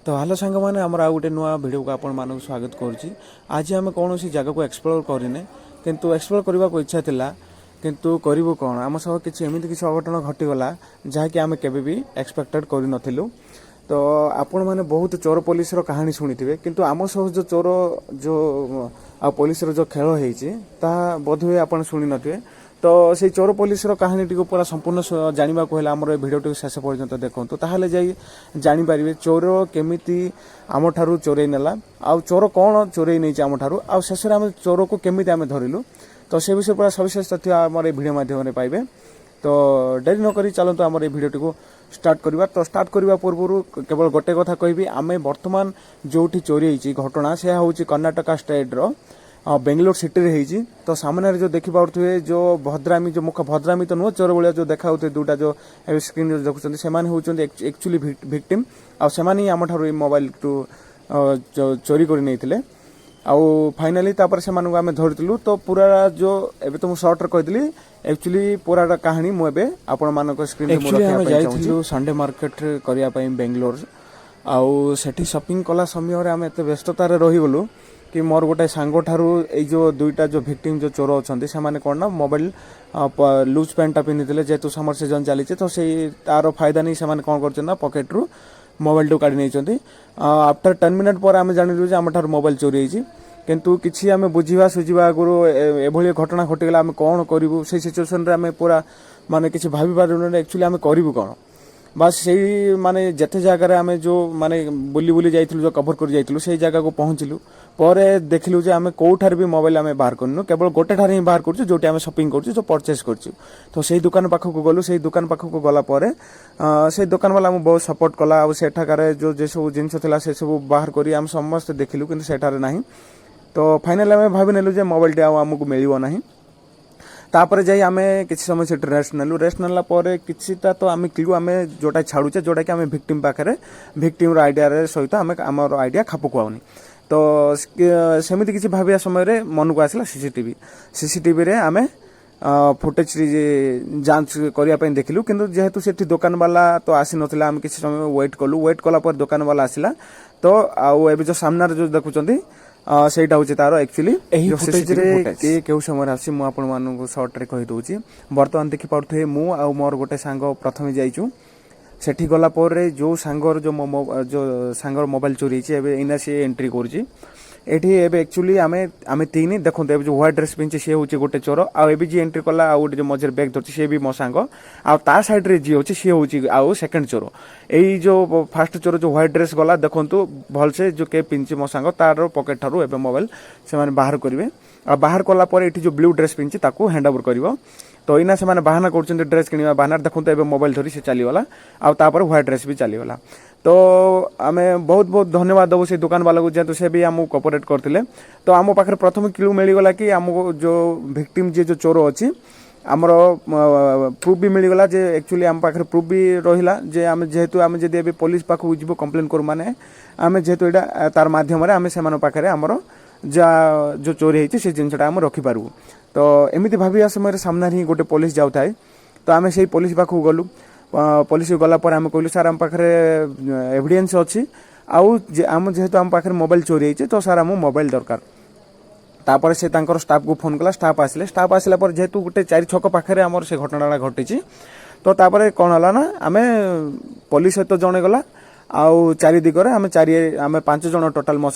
तो हेलो सांग मैंने आमर आ गोटे नुआ भिड को आपण मानक स्वागत करुच्ची। आज आम कौन जगह को एक्सप्लोर करने किंतु एक्सप्लोर करने को इच्छा थिला किंतु करूँ कौन आम सब किसी एमती किसी अघटन घटीगला जहाँकि आम के एक्सपेक्टेड कर नथिलु। तो आपण मैंने बहुत चोर पुलिस कहानी शुणी थे किंतु आम सब जो चोर जो पुलिस जो खेल होता बोधहुए आप शुणी नथिबे। तो से चोर पुलिस कहानी टी पूरा संपूर्ण जानवा को आमर भिडियो टी शेष पर्यंत देखूँ ताहले जाई जानीपारे चोर केमिति आम ठारू चोरई नेला आ चोर कौन चोरई नहीं आम ठारू आ शेष आम चोर को केमिति आम धरिलु। तो से विषय पूरा सविशेष तथ्य आम भिडियो माध्यम पाइबे। तो डेरी नक चलतु आम भिडियो टी स्टार्ट करवा। तो स्टार्ट करने पूर्व केवल गोटे कथा कहबी आम बर्तमान जो चोरी होती घटना से हूँ कर्णाटक स्टेट रो बेंगलोर सिटी रे होती। तो सामने जो देखी पारे जो भद्रामी जो मुख भद्रामी तो नुह चोर भाया जो देखा दुटा जो स्क्रीन जो देखुं से एक्चुअली भिक्टिम आने आम ठार मोबाइल टू चोरी कर नहीं आउ फाइनाली तापर से मानू आम धरलु। तो पूरा जो एबे तो शॉर्ट रे कहली एक्चुअली पूरा कहानी मुझे आपण मानक स्क्रीन संडे मार्केट करिया पई बेंगलोर आउ सेठी शॉपिंग कला समय आम एत व्यस्ततार रहीगलु कि मोर गोटे सांग ठारू जो दुईटा जो भिक्टिम जो चोर अच्छा से मैंने कौन ना मोबाइल लुज पैंटा पिंधि जेहेतु समर सीजन चली तो से तार फायदा नहीं से कौन कर पकेट्रु मोबाइल टू काढ़ी नहीं। आफ्टर 10 मिनट पर आम जानिलु आम ठार मोबाइल चोरी होती किंतु किसी आम बुझा सुझा आगुरी एभली घटना घटीगला आम कौन करूँ से सिचुएसन आम पूरा माने किसी भाभी पार एक्चुअली आम करूँ कौन बस से माने जते जगह आम जो माने बुली बुली जाइलु जो कभर कर जाइलु से जगह को पहुँचलु पर देखिलु जे आम कौठार भी मोबाइल आम बाहर करनु केवल गोटे ठार ही बाहर करूँ जो आम शॉपिंग करूँ जो परचेज करूँ। तो से दुकान पाखक गलु से दुकान पाखक गला से दुकान वाला आम बहुत सपोर्ट कला आ सेठाकार जो जे सब जिनस था से सब बाहर करी आम समस्त देखिलु किंतु सेठार नाही। तो फाइनाल आम भाभी नेलु जे मोबाइल टी आमको मिलिबो नाही। तापर जाई आमे किसी समय से रेस्ट नेलु रेस्ट नेला परे किछिटा तो आमे क्लू आमे जोटा छाड़ुचे जोटा कि आमे विक्टिम पाखरे विक्टिम आइडिया रे सहित आमे हमर आइडिया खाप खुआउनी। तो सेमिति किछि भाबिया समय रे मन को आसला सीसीटीवी रे आमे फुटेज जांच करिया पई देखिलु किंतु जेहेतु सेठी दुकान वाला तो आसी नथिला आमे किछि समय वेट कला पर दुकान वाला आसिला। तो आउ एबे जो सामना रे जो देखुचंती सेटा हूँ तार एक्चुअली फुटेज केउ समय आसी मु आपण मानक सर्ट रे कहि दउची। बर्तमान देखि पाउथे मु आ मोर गोटे सांग प्रथमे जाइचु सेठी गला पर जो सांगर जो सांगर मोबाइल चोरी होती है इना सी एंट्री करुच्ची एठी एबे एक्चुअली आमे तीन देखो जो व्हाइट ड्रेस पिंचे सी हूँ गोटे चोर आउ जी एंट्री कला आ गोटे जो मझे बैग धरती सी भी मो सांग आ ता साइड रे जी होची सी हूँ आउ सेकंड चोर एई जो फास्ट चोर जो व्हाइट ड्रेस गला देखंतु भलसे जो के पिंचे मो सांग तार पॉकेट ठारू एबे मोबाइल से माने बाहर करिवे आ बाहर कला पर एठी जो ब्लू ड्रेस पिंचे ताकू हैंड ओवर करिवो। तो इना से माने बहाना करछन ड्रेस किनिबा बहाना देखंतु एबे मोबाइल धरी से चलीगला आ तापर व्हाइट ड्रेस भी चलीगला। तो आमे बहुत बहुत धन्यवाद दबो से दुकान वाला को जेतु से भी हमको कोऑपरेट करथिले। तो आम पाखरे प्रथम क्लू मिलीगला कि हमको जो विक्टिम जे जो चोर अछि आमर प्रूफ भी मिलीगला जे एक्चुअली आम पाखरे प्रूफ भी रहिला जे आम जेहेतु आम जदि एबे पुलिस पाखु जिवो कंप्लेन करू माने आम जेहेतु एटा तार माध्यम रे आम से मानो पाखरे हमर जा जो चोरी होती से जिनसटा आम रखिपारू। तो एमती भाविया समय सामने ही गोटे पुलिस जाऊ थाए। तो आम से पुलिस पाखु गलु पुलिस गला पर आम कहलु सर आम पाखरे एविडेंस अच्छी आउ आम जेहेतु आम पाखरे मोबाइल चोरी होती तो सर आम मोबाइल दरकार। तापर से तांकर स्टाफ को फोन कला स्टाफ आसला पर जेहेतु गोटे 4 छक पाखरे आमर से घटना घटी। तो तापर कौन है ना आम पुलिस सहित जणे गला आउ 4 दिगरे आम 5 जन टोटाल मो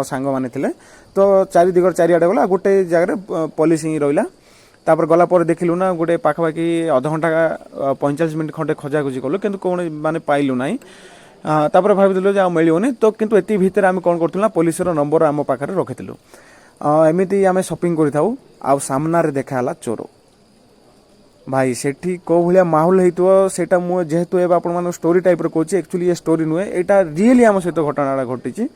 सांग माने थिले। तो 4 दिगर 4 आड़े गला गोटे जगह पुलिस ही रहिला। तापर गला पर देखिलु ना गोटे पाखापाखि आधा घंटा 45 मिनट खंडे खोजाखोजी कलु किंतु कौन माने पाइलु नाही। तापर भाविलु जे आ मिलियोनी। तो किंतु एति भितर आम कौन करथुना पुलिस रो नंबर आम पाखरे रखिथिलु। एमिति आम शॉपिंग करिथाउ आ सामना रे देखाला चोर भाई सेठी को भलिया माहौल हेतु सेटा मु जेहेतु एबा आपण मानु स्टोरी टाइप रो कहूची एक्चुअली ये स्टोरी नुए एटा रियली आम सहित घटना घटिची।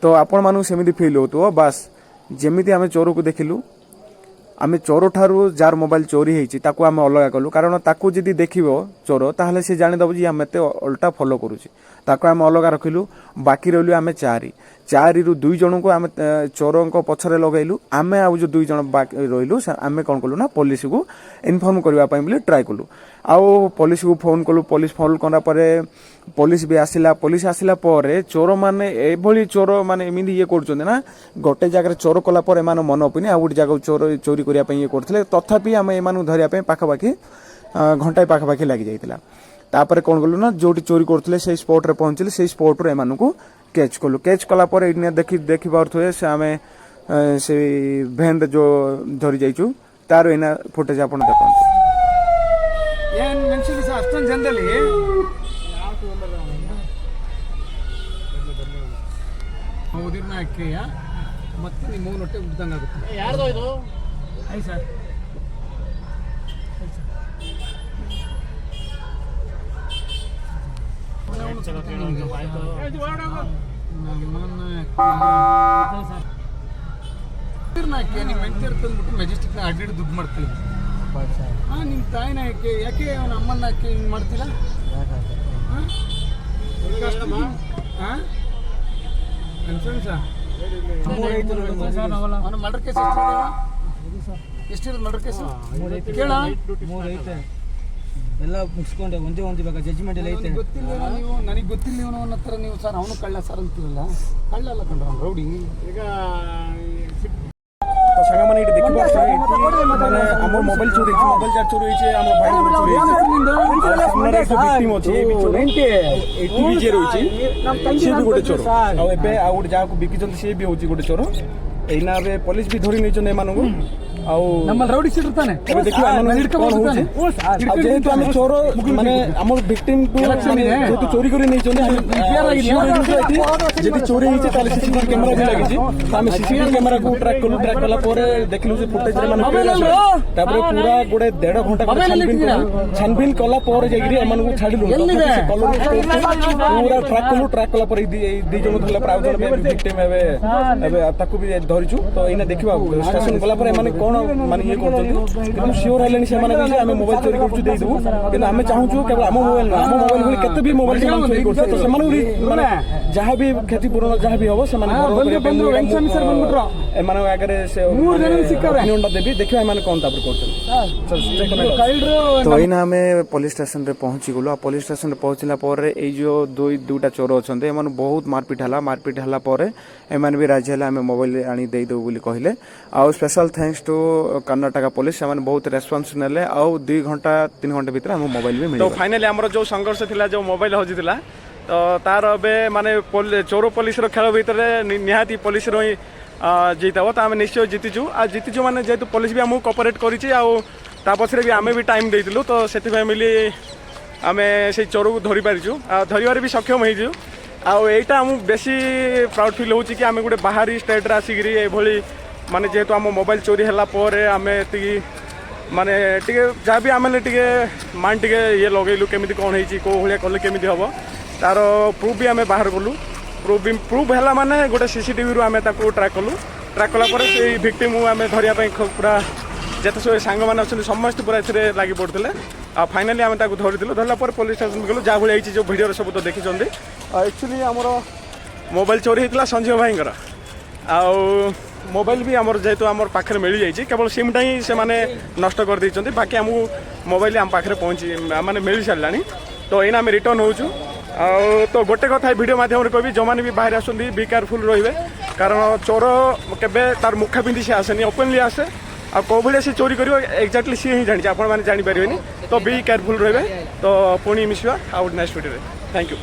तो आपण मानु सेमिति फील होतो बस जेमिति आम चोर को देखिलु आम चोर ठारू जार मोबाइल चोरी होती ताकू आम अलग कलु कारण ताकू जदि देखिबो चोर ताहले से जानिदब जे आम एते उल्टा फॉलो करूची ताकू आम अलग रखिलु। बाकी रहलु आम 4 रु 2 जन को आम चोर पछरे लगैलु आम आउ जो 2 जन रहिलु आम कौन कलु ना पुलिस को इनफॉर्म करबा पई बोली ट्राई कलु आउ पुलिस को फोन कलु। पुलिस फोन करा पर पुलिस भी आसिला पुलिस आसिला परे चोर माने एभली चोर माने एमिति ये करछन ना गोटे जगह चोर कला पर एमान मन उपनी आ गोटे जगह चोर चोरी करिया पई ये करथले तथापि हम एमानु धरिया पई पाखापाखि घंटाए पाखापाखि लागि जाइतिला तापर कोन गलु ना जोटी चोरी करथले से स्पॉट रे पहुंचले से स्पॉट रे एमानु को कैच कलु कैच कला पर एने देखि पारथुए से आमे से भैन जो धरी जाइछु तार एना फुटेज आपण देखन ಏನ್ ಮೆನ್ಷನ್ ಅಷ್ಟೊಂದು ಜನದಲ್ಲಿ ಹೌದಿರ್ನ ಅಕ್ಕೆಯ ಮತ್ತೆ ನಿಮ್ಮ ಮೂರು ಹೊಟ್ಟೆ ಉಡ್ದಂಗೆ ಆಗುತ್ತೆ ಯಾರ್ದೋ ಇದು ಆಯ್ತು ಸರ್ ನಿಮ್ಮ ಮೆಂಟರ್ ತಂದ್ಬಿಟ್ಟು ಮೆಜೆಸ್ಟಿಕ್ನ ಅಡ್ಡಿಟ್ಟು ದುಡ್ಡು ಮಾಡ್ತೀವಿ ಹಾಂ ನಿಮ್ಮ ತಾಯಿನ ಯಾಕೆ ಅವನ ಅಮ್ಮನ ಯಾಕೆ ಹಿಂಗೆ ಮಾಡ್ತೀರಾ ಹಾಂ ಇನ್ಶೂರೆನ್ಸಾ ಅವನ ಮರ್ಡರ್ ಕೇಸ್ ಎಷ್ಟಿರೋದು ಮರ್ಡರ್ ಕೇಸು ಕೇಳ ಎಲ್ಲ ಮುಗಿಸ್ಕೊಂಡೆ ಒಂದೇ ಇವಾಗ ಜಡ್ಜ್ಮೆಂಟ್ ಎಲ್ಲ ಐತೆ ಗೊತ್ತಿಲ್ಲ ನೀವು ನನಗೆ ಗೊತ್ತಿಲ್ಲ ಇವನು ಅನ್ನೋ ಥರ ನೀವು ಸರ್ ಅವನು ಕಳ್ಳ ಸರ್ ಅಂತೀರಲ್ಲ ಕಳ್ಳ ಅಲ್ಲ ಕಂಡ್ರ ಅವ್ನು ರೌಡಿ ಈಗ तो संग माने इटे देखिबा माने हमर मोबाइल चोरी छै मोबाइल चार्ज चोरी छै हमर भाई चोरी छै हमर एक विक्टिम अछि ए भी चोर 80 0 अछि से भी गोटे चोर आ एबे आ गोटे जाको बिकी जल्दी से भी होछि गोटे चोर एना बे पुलिस भी धरि नै छन एमानगु आउ ನಮ್ಮ ರೌಡಿ ಶೀಟರ್ ತಾನೆ एबे देखिबा हमर कोन होछि आ जेहेतु हम चोर माने हमर विक्टिम को माने जेहेतु चोरी करि नै छन जदि चोरी हिचे ताले सीसीटीवी कैमरा भी लागि छी हम सीसीटीवी कैमरा को ट्रैक कला परे देखलु से फुटेज रे माने तापर पूरा गोटे 1.5 घंटा छानबीन कला परे जागिरी हमन को छाडिलु पूरा ट्रैक कला परे दी जन धरला प्राउ जन विक्टिम एबे ताकू भी धरिछु तो एना देखिबा स्टेशन कला परे माने कोन माने ये करछन किंतु श्योर हलेनी से माने हम मोबाइल चोरी करछु देइ देबु किंतु हम चाहूछु केवल हम मोबाइल ना हम मोबाइल भली केते भी मोबाइल चोरी करछु तो समान माने जहां भी क्षतिपूर्ण जहां भी हो से माने ಬಂದ್ರು ವೆಂಕಟೇಶ್ ಸರ್ ಬಂದ್ಬಿಟ್ರು एमान आगे से ಮೂರು ಜನ ಸಿಕ್ಕರೆ नियोंडा देबी देखियो एमान कोन तापर करछन तो एना हमें पुलिस स्टेशन रे पहुंची गलो पुलिस स्टेशन रे पहुंचला पर ए जो दुटा चोर अछंते एमान बहुत मारपीट हला पर एमान भी राजी हला हमें मोबाइल आनी दे दो बोली कहले आ special thanks to Karnataka police एमान बहुत रेस्पॉन्स नेले आ 2 घंटा 3 घंटा भीतर हम मोबाइल भी मिले तो फाइनली हमर जो संघर्ष थिला जो मोबाइल हजितिला तो तार बे माने चोर पुलिस रो खेल भीतर निहाती पुलिस रो जीतब तो आम निश्चय जीतिचु आ जीतिचु माने जेहेतु पुलिस भी आमको कोऑपरेट करिछि आ ता पछरे भी आमे भी टाइम देइतिलु तो सेति मिली आमे से चोर को धरि पारिछु आ धरिबार भी सक्षम होइछु आ एटा हम बेसी प्राउड फील होछि कि आमे गुटे बाहरी स्टेट रा आसिगिरी ए भली माने जेहेतु आम मोबाइल चोरी हला परे आमे ती माने टिके जा भी आमे टिके मान टिके ये लगेलु केमिति कोन होइछि को होलिया कले केमिति हबो तार प्रूफ भी आमे बाहर गलु प्रूफ है माने गोटे सीसीटीवी रू आमे ताको ट्रैक कला पर से विक्टिम आमे धरिया पई पूरा जते सब सांग माने अछन समस्त पूरा एथरे लागि पड़थिले आ फाइनली आमे ताको धरिदिलु धरला पर पुलिस स्टेशन गलु जा भली आइछि जो वीडियो रे सब तो देखि चंदी एक्चुअली हमर मोबाइल चोरी हितला संजीव भाईंकर आ मोबाइल भी हमर जेतु हमर पाखरे मिली जाइछि केवल सिमटा ही से माने नष्ट कर दै चंदी बाकी हमु मोबाइल हम पाखरे पहुंची माने मिली सारलानी तो एना हम रिटर्न होउछु तो गोटे कथा वीडियो माध्यम कह जो मैंने भी बाहर आसुँच बी केयरफुल रे कारण चोर केबे तार मुखा पिंधि से आसेनी ओपनली आसे आ कौ भाई से चोरी कर एक्जाक्टली सी ही जानी आप जापर तो बी केयरफुल रे तो पुणी मिसवा आउ नेक्स्ट वीडियो थैंक यू।